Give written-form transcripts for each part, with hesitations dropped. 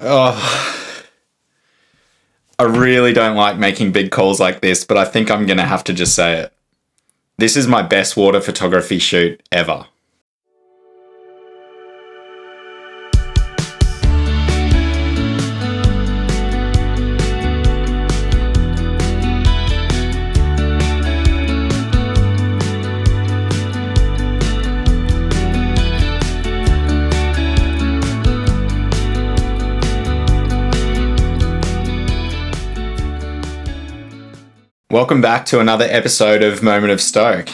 Oh, I really don't like making big calls like this, but I think I'm going to have to just say it. This is my best water photography shoot ever. Welcome back to another episode of Moment of Stoke.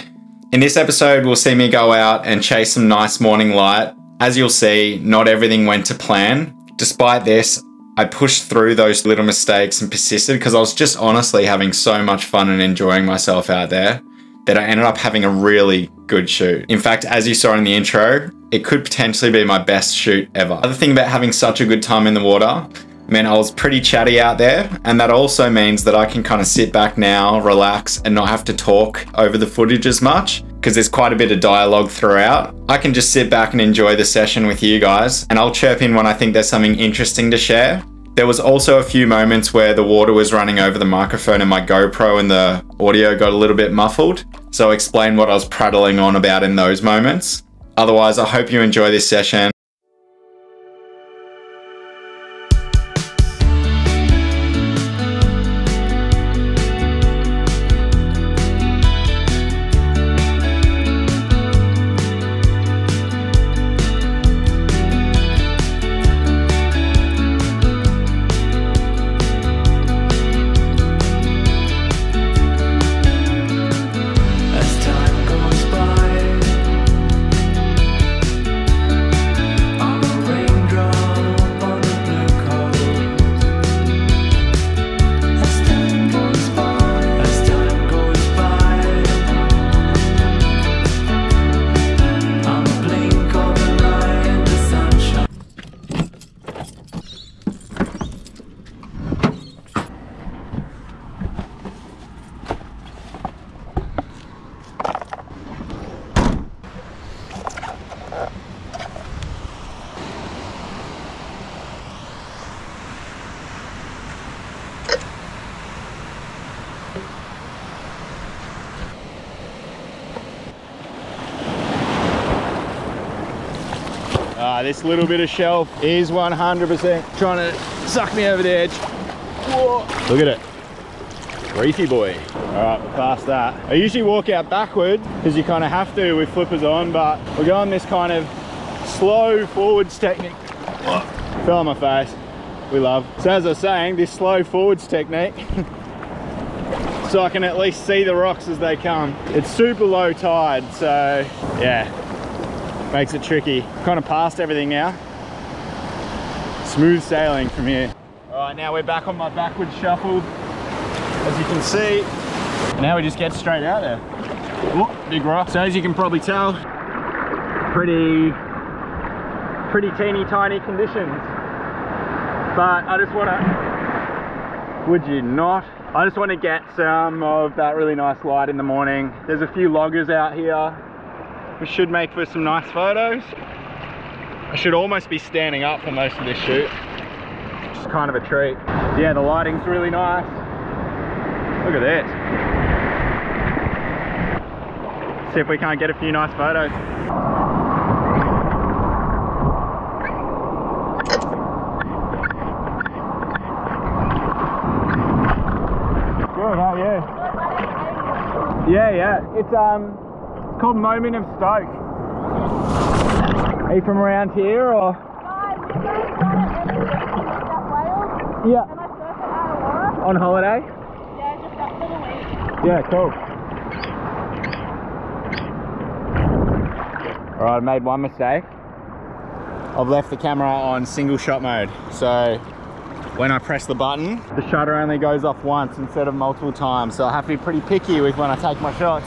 In this episode, we'll see me go out and chase some nice morning light. As you'll see, not everything went to plan. Despite this, I pushed through those little mistakes and persisted because I was just honestly having so much fun and enjoying myself out there that I ended up having a really good shoot. In fact, as you saw in the intro, it could potentially be my best shoot ever. The other thing about having such a good time in the water meant I was pretty chatty out there, and that also means that I can kind of sit back now, relax, and not have to talk over the footage as much because there's quite a bit of dialogue throughout. I can just sit back and enjoy the session with you guys, and I'll chirp in when I think there's something interesting to share. There was also a few moments where the water was running over the microphone and my GoPro and the audio got a little bit muffled, so I'll explain what I was prattling on about in those moments. Otherwise, I hope you enjoy this session. This little bit of shelf is 100% trying to suck me over the edge. Whoa. Look at it. Reefy boy. All right, we're past that. I usually walk out backward because you kind of have to with flippers on, but we're going this kind of slow forwards technique. Whoa. Fell on my face. We love. So as I was saying, this slow forwards technique, so I can at least see the rocks as they come. It's super low tide, so yeah. Makes it tricky. Kind of past everything now. Smooth sailing from here. All right, now we're back on my backwards shuffle, as you can see. And now we just get straight out there. Whoop, big rock. So as you can probably tell, pretty teeny tiny conditions. But I just wanna, would you not? I just wanna get some of that really nice light in the morning. There's a few loggers out here. We should make for some nice photos. I should almost be standing up for most of this shoot. It's kind of a treat. Yeah, the lighting's really nice. Look at this. See if we can't get a few nice photos. Good, how are you? Yeah. It's called Moment of Stoke. Are you from around here or? Yeah. And I surf at Aurora. On holiday? Yeah, just up for the week. Yeah, cool. Alright, I made one mistake. I've left the camera on single shot mode. So when I press the button, the shutter only goes off once instead of multiple times. So I have to be pretty picky with when I take my shots,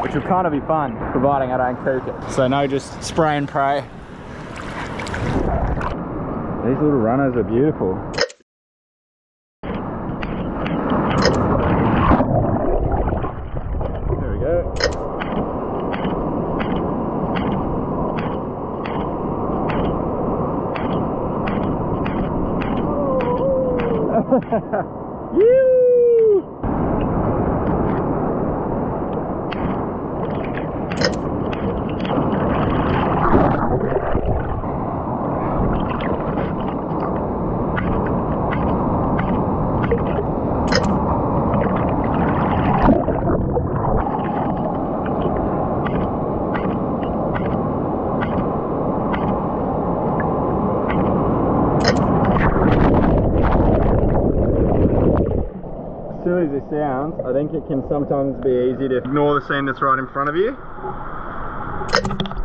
which will kind of be fun, providing I don't kook it. So no, just spray and pray. These little runners are beautiful. There we go. Silly as it sounds, I think it can sometimes be easy to ignore the scene that's right in front of you.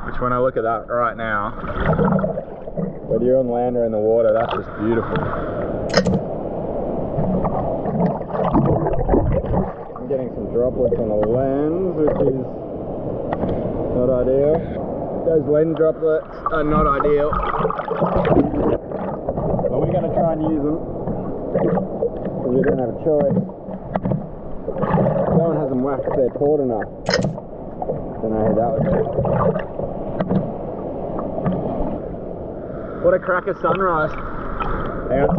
Which when I look at that right now, whether you're on land or in the water, that's just beautiful. I'm getting some droplets on the lens, which is not ideal. Those lens droplets are not ideal. But we're going to try and use them, because we don't have a choice. No one hasn't waxed their port enough. Don't know who that would be. What a cracker sunrise. Hang on.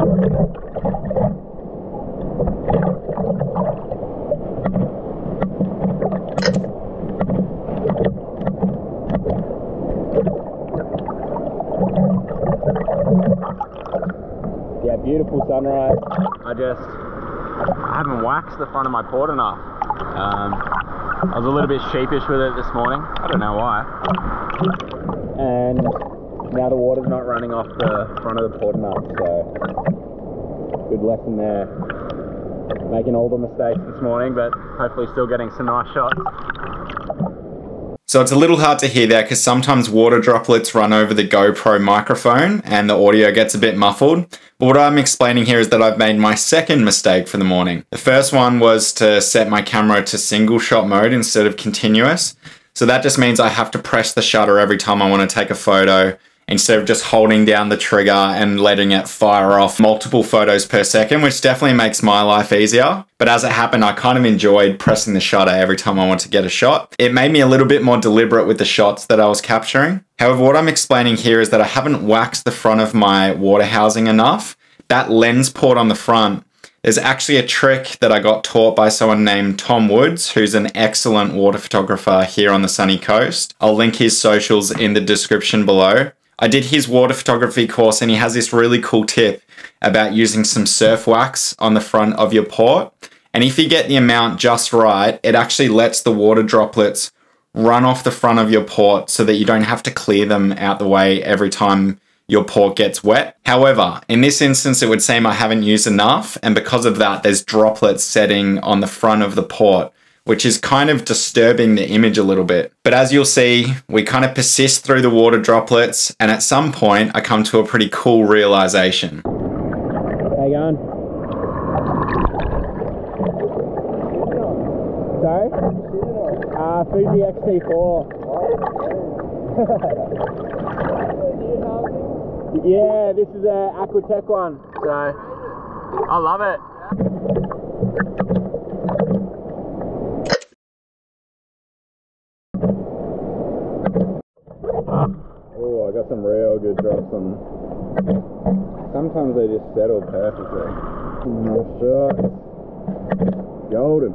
Yeah, beautiful sunrise. I haven't waxed the front of my port enough. I was a little bit sheepish with it this morning. I don't know why. And now the water's not running off the front of the port enough, so good lesson there. Making all the mistakes this morning, but hopefully still getting some nice shots. So it's a little hard to hear there because sometimes water droplets run over the GoPro microphone and the audio gets a bit muffled. But what I'm explaining here is that I've made my second mistake for the morning. The first one was to set my camera to single shot mode instead of continuous. So that just means I have to press the shutter every time I want to take a photo, instead of just holding down the trigger and letting it fire off multiple photos per second, which definitely makes my life easier. But as it happened, I kind of enjoyed pressing the shutter every time I want to get a shot. It made me a little bit more deliberate with the shots that I was capturing. However, what I'm explaining here is that I haven't waxed the front of my water housing enough. That lens port on the front, there's actually a trick that I got taught by someone named Tom Woods, who's an excellent water photographer here on the sunny coast. I'll link his socials in the description below. I did his water photography course and he has this really cool tip about using some surf wax on the front of your port. And if you get the amount just right, it actually lets the water droplets run off the front of your port so that you don't have to clear them out the way every time your port gets wet. However, in this instance, it would seem I haven't used enough. And because of that, there's droplets setting on the front of the port, which is kind of disturbing the image a little bit. But as you'll see, we kind of persist through the water droplets, and at some point I come to a pretty cool realization. How you going? Sorry? Fuji XT-4. Yeah, this is a Aquatech one, so I love it. Oh, I got some real good drops on. Sometimes they just settle perfectly. Nice shot. Golden.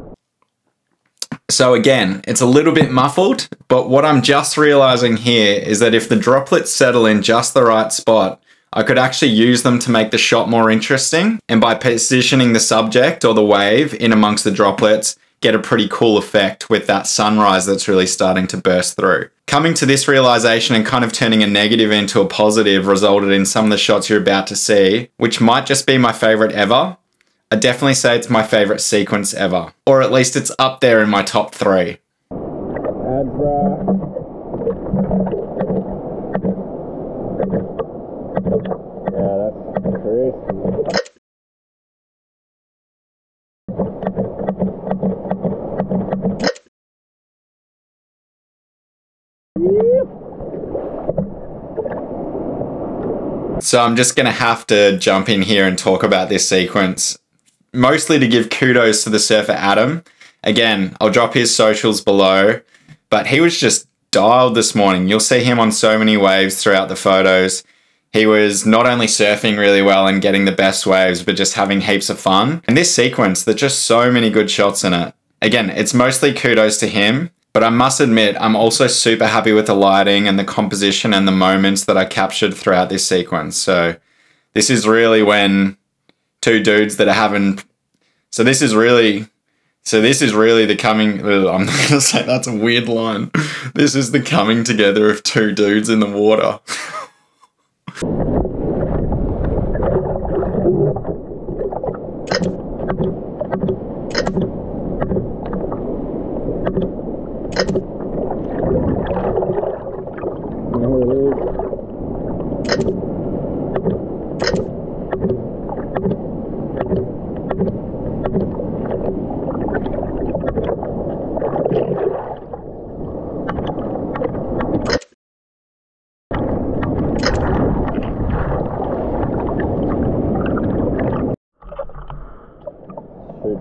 So again, it's a little bit muffled, but what I'm just realizing here is that if the droplets settle in just the right spot, I could actually use them to make the shot more interesting. And by positioning the subject or the wave in amongst the droplets, get a pretty cool effect with that sunrise that's really starting to burst through. Coming to this realization and kind of turning a negative into a positive resulted in some of the shots you're about to see, which might just be my favorite ever. I'd definitely say it's my favorite sequence ever, or at least it's up there in my top 3. Yeah, that's crazy. So I'm just going to have to jump in here and talk about this sequence, mostly to give kudos to the surfer Adam. Again, I'll drop his socials below, but he was just dialed this morning. You'll see him on so many waves throughout the photos. He was not only surfing really well and getting the best waves, but just having heaps of fun. And this sequence, there's just so many good shots in it. Again, it's mostly kudos to him, but I must admit, I'm also super happy with the lighting and the composition and the moments that I captured throughout this sequence. So this is really when two dudes that are having... So this is really the coming... I'm not going to say that's a weird line. This is the coming together of two dudes in the water.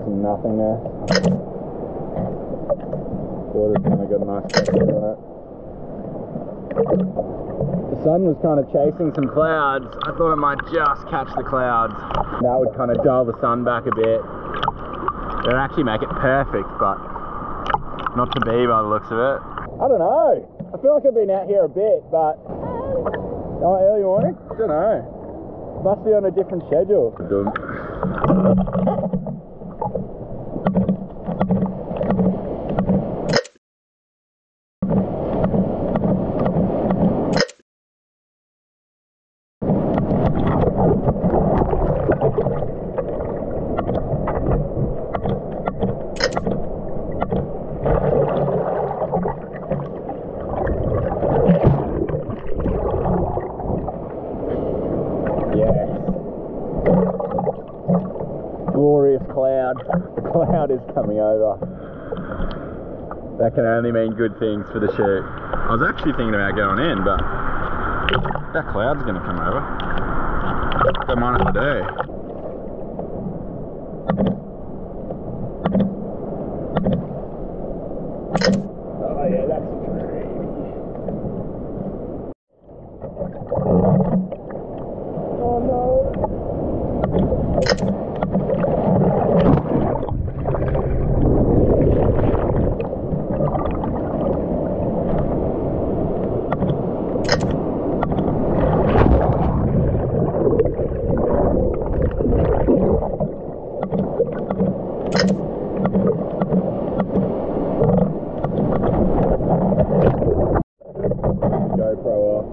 Nothing there. Water's kind of got a nice texture on it. The sun was kind of chasing some clouds. I thought it might just catch the clouds. That would kind of dull the sun back a bit. It'd actually make it perfect, but not to be by the looks of it. I don't know. I feel like I've been out here a bit, but... Oh, early morning? I don't know. Must be on a different schedule. Glorious cloud. The cloud is coming over. That can only mean good things for the shoot. I was actually thinking about going in, but that cloud's going to come over. Don't mind if I do. Oh yeah, that's dreamy. Oh no. GoPro off.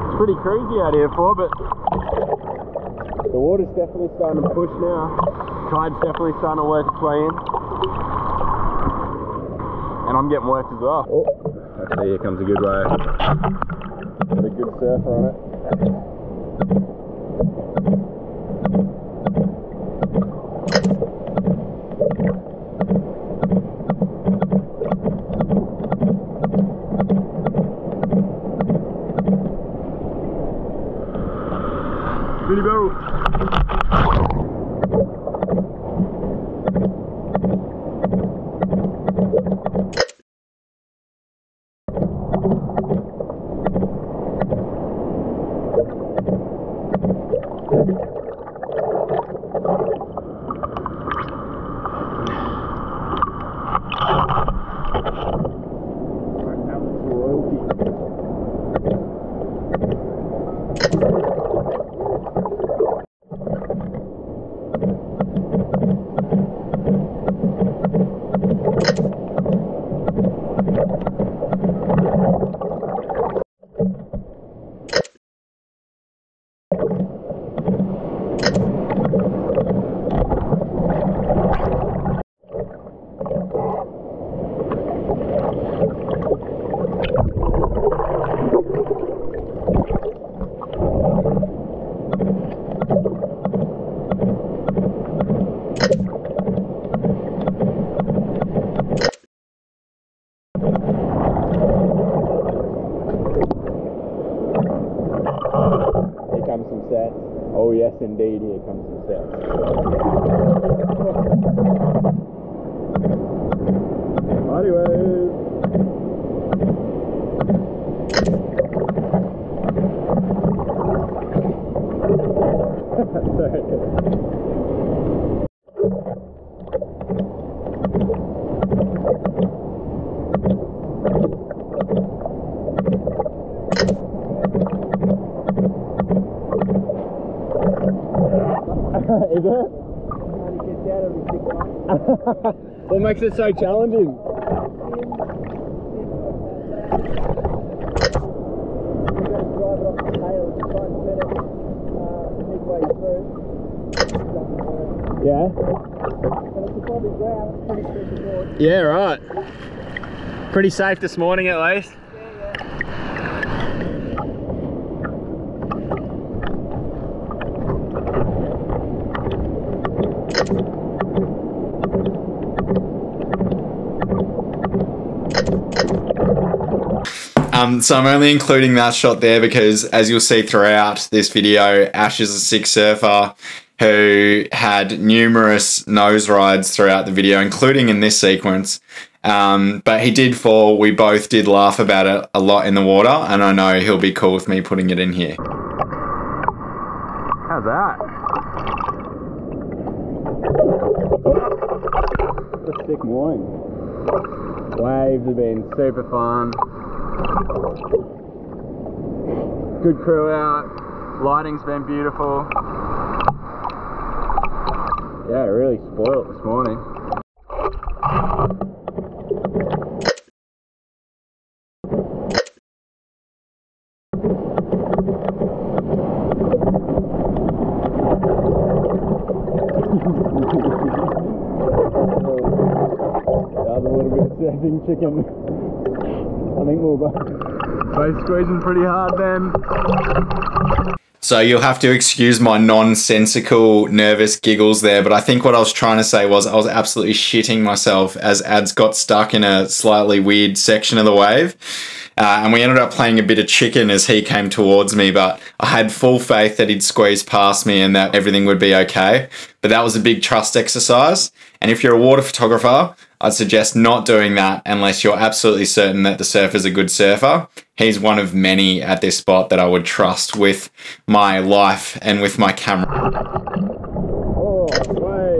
It's pretty crazy out here but the water's definitely starting to push now. Tide's definitely starting to work its way in. And I'm getting worked as well. Oh, actually here comes a good wave. Got a good surfer on it. Mini barrel. Oh yes indeed, here comes the surf. Mighty wave. Sorry. Is it? What makes it so challenging? Yeah? Yeah, right. Pretty safe this morning at least. So I'm only including that shot there because, as you'll see throughout this video, Ash is a sick surfer who had numerous nose rides throughout the video, including in this sequence. But he did fall. We both did laugh about it a lot in the water, and I know he'll be cool with me putting it in here. How's that? What a sick morning. Waves have been super fun. Good crew out. Lighting's been beautiful. Yeah, really spoiled this morning. That was a little bit of surfing chicken. I think we'll both squeezing pretty hard then. So you'll have to excuse my nonsensical nervous giggles there, but I think what I was trying to say was I was absolutely shitting myself as Ads got stuck in a slightly weird section of the wave. And we ended up playing a bit of chicken as he came towards me, but I had full faith that he'd squeeze past me and that everything would be okay. But that was a big trust exercise. And if you're a water photographer, I'd suggest not doing that unless you're absolutely certain that the surfer's a good surfer. He's one of many at this spot that I would trust with my life and with my camera. Oh, way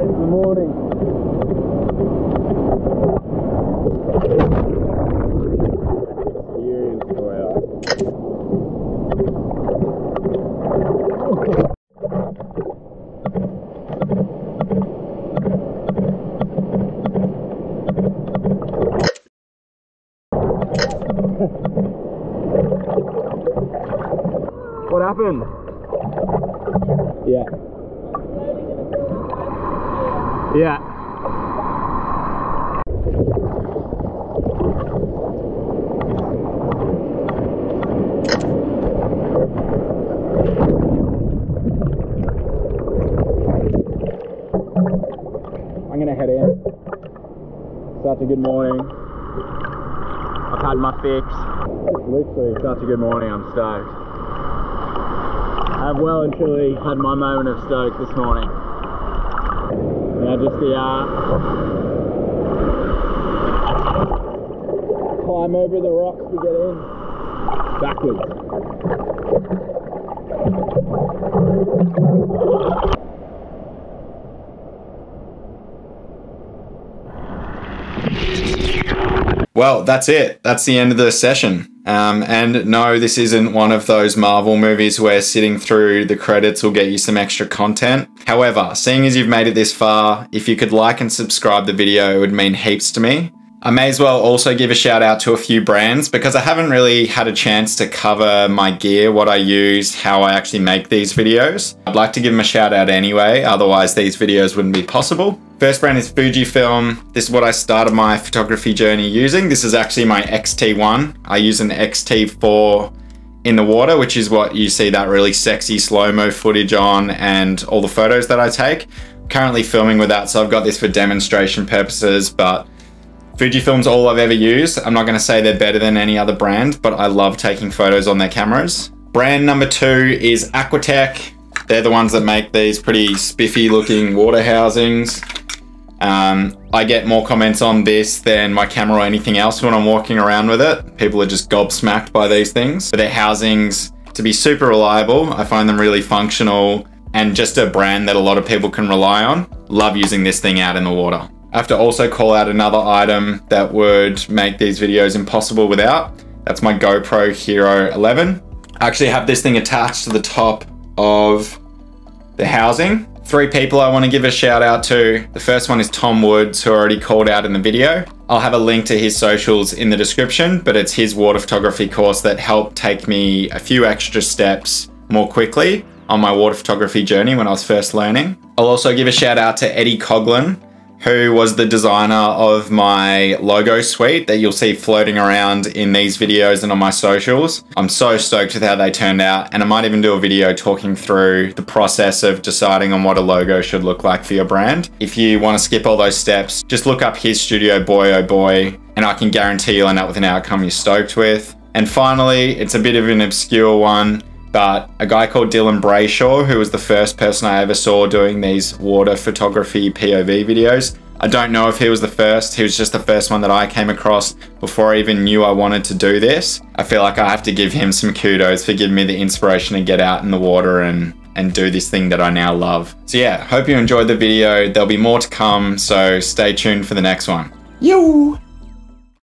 in the morning. What happened? Yeah. Yeah. I'm gonna head in. Such a good morning. I've had my fix. Literally such a good morning, I'm stoked. I've well and truly had my moment of stoke this morning. Now just the climb over the rocks to get in. Backwards. Well, that's it. That's the end of the session. And no, this isn't one of those Marvel movies where sitting through the credits will get you some extra content. However, seeing as you've made it this far, if you could like and subscribe the video, it would mean heaps to me. I may as well also give a shout out to a few brands because I haven't really had a chance to cover my gear, what I use, how I actually make these videos. I'd like to give them a shout out anyway, otherwise these videos wouldn't be possible. First brand is Fujifilm. This is what I started my photography journey using. This is actually my XT1. I use an XT-4 in the water, which is what you see that really sexy slow-mo footage on and all the photos that I take. I'm currently filming with that, so I've got this for demonstration purposes, but Fujifilm's all I've ever used. I'm not going to say they're better than any other brand, but I love taking photos on their cameras. Brand number 2 is Aquatech. They're the ones that make these pretty spiffy looking water housings. I get more comments on this than my camera or anything else when I'm walking around with it. People are just gobsmacked by these things. But their housings, to be super reliable, I find them really functional and just a brand that a lot of people can rely on. Love using this thing out in the water. I have to also call out another item that would make these videos impossible without. That's my GoPro Hero 11. I actually have this thing attached to the top of the housing. 3 people I want to give a shout out to. The first one is Tom Woods, who I already called out in the video. I'll have a link to his socials in the description, but it's his water photography course that helped take me a few extra steps more quickly on my water photography journey when I was first learning. I'll also give a shout out to Eddie Coughlin, who was the designer of my logo suite that you'll see floating around in these videos and on my socials. I'm so stoked with how they turned out, and I might even do a video talking through the process of deciding on what a logo should look like for your brand. If you want to skip all those steps, just look up his studio, boy oh boy, and I can guarantee you'll end up with an outcome you're stoked with. And finally, it's a bit of an obscure one, but a guy called Dylan Brayshaw, who was the first person I ever saw doing these water photography POV videos. I don't know if he was the first, he was just the first one that I came across before I even knew I wanted to do this. I feel like I have to give him some kudos for giving me the inspiration to get out in the water and do this thing that I now love. So yeah, hope you enjoyed the video. There'll be more to come, so stay tuned for the next one. Yo!